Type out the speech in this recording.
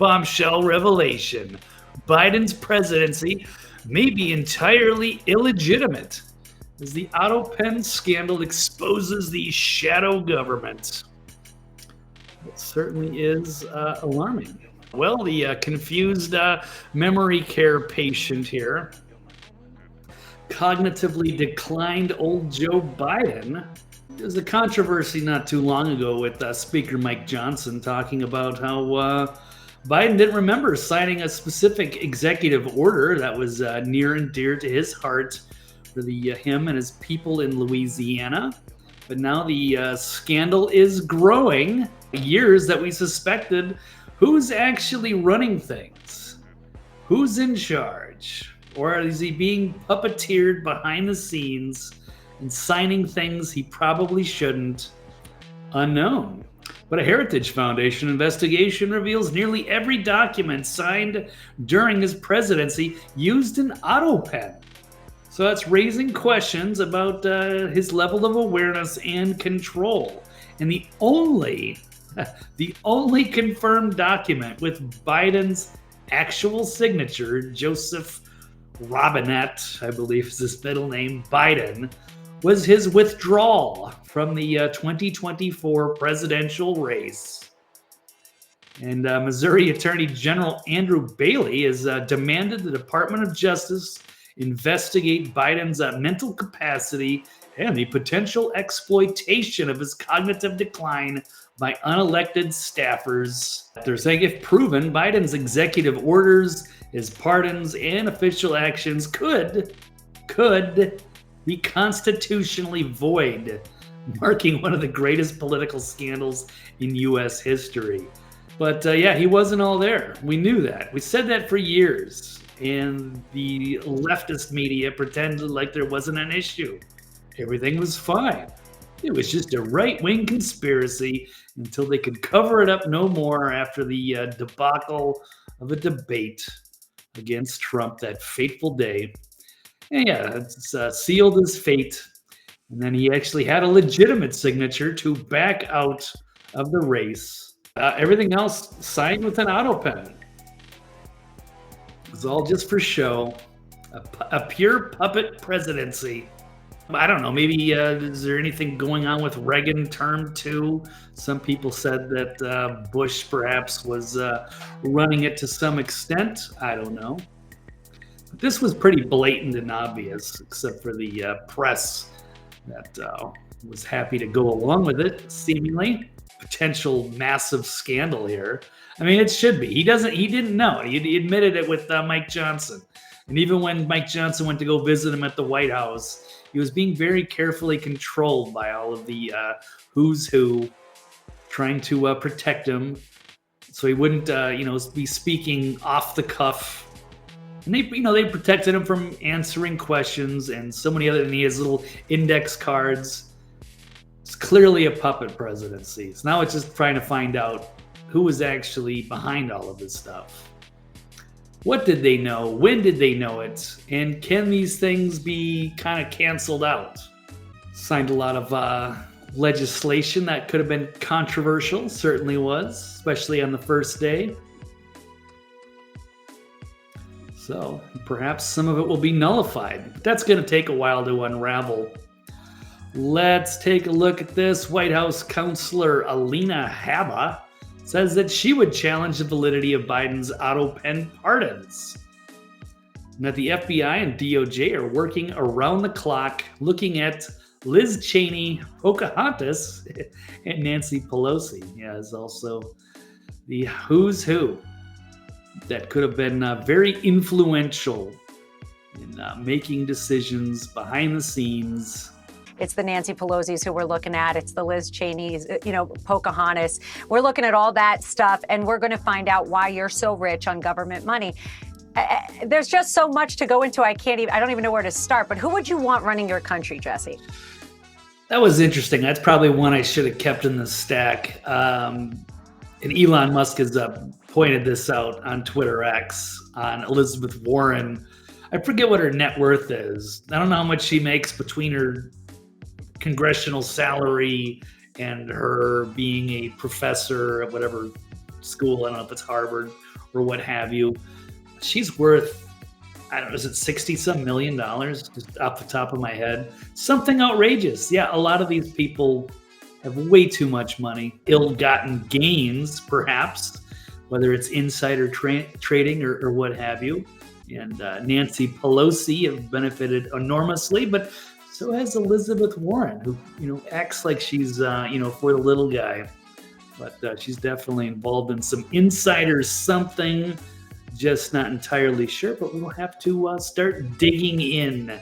bombshell revelation. Biden's presidency may be entirely illegitimate as the Autopen scandal exposes the shadow government. It certainly is alarming. Well, the confused memory care patient here, cognitively declined old Joe Biden. There's a controversy not too long ago with Speaker Mike Johnson talking about how Biden didn't remember signing a specific executive order that was near and dear to his heart for him and his people in Louisiana. But now the scandal is growing. Years that we suspected who's actually running things, who's in charge, or is he being puppeteered behind the scenes and signing things he probably shouldn't? Unknown. But a Heritage Foundation investigation reveals nearly every document signed during his presidency used an Autopen. So that's raising questions about his level of awareness and control. And the only confirmed document with Biden's actual signature, Joseph Robinette, I believe is his middle name, Biden, was his withdrawal from the 2024 presidential race. And Missouri Attorney General Andrew Bailey has demanded the Department of Justice investigate Biden's mental capacity and the potential exploitation of his cognitive decline by unelected staffers. They're saying if proven, Biden's executive orders, his pardons, and official actions could be constitutionally void, marking one of the greatest political scandals in U.S. history. But yeah, he wasn't all there. We knew that. We said that for years. And the leftist media pretended like there wasn't an issue. Everything was fine. It was just a right-wing conspiracy until they could cover it up no more after the debacle of a debate against Trump that fateful day. And yeah, it's sealed his fate. And then he actually had a legitimate signature to back out of the race. Everything else signed with an Autopen. It was all just for show. A pure puppet presidency. I don't know, maybe is there anything going on with Reagan term 2? Some people said that Bush perhaps was running it to some extent. I don't know. But this was pretty blatant and obvious, except for the press that was happy to go along with it, seemingly. Potential massive scandal here. I mean, it should be. He didn't know. He admitted it with Mike Johnson. And even when Mike Johnson went to go visit him at the White House, he was being very carefully controlled by all of the who's who trying to protect him so he wouldn't, be speaking off the cuff. And they protected him from answering questions and so many other, and he has little index cards. It's clearly a puppet presidency. So now it's just trying to find out who was actually behind all of this stuff. What did they know? When did they know it? And can these things be kind of canceled out? Signed a lot of legislation that could have been controversial, certainly was, especially on the first day. So perhaps some of it will be nullified. But that's going to take a while to unravel. Let's take a look at this. White House counselor Alina Habba says that she would challenge the validity of Biden's Autopen pardons. And that the FBI and DOJ are working around the clock looking at Liz Cheney, Pocahontas, and Nancy Pelosi. Yeah, it's also the who's who that could have been very influential in making decisions behind the scenes. It's the Nancy Pelosi's who we're looking at. It's the Liz Cheney's, Pocahontas. We're looking at all that stuff, and we're going to find out why you're so rich on government money. There's just so much to go into. I don't even know where to start. But who would you want running your country, Jesse? That was interesting. That's probably one I should have kept in the stack. And Elon Musk has pointed this out on Twitter X on Elizabeth Warren. I forget what her net worth is. I don't know how much she makes between her congressional salary and her being a professor at whatever school. I don't know if it's Harvard or what have you. She's worth, I don't know, is it 60 some million dollars just off the top of my head? Something outrageous. Yeah, a lot of these people have way too much money, ill-gotten gains, perhaps, whether it's insider trading or what have you. And Nancy Pelosi have benefited enormously, but so has Elizabeth Warren, who acts like she's for the little guy, but she's definitely involved in some insider something. Just not entirely sure, but we'll have to start digging in.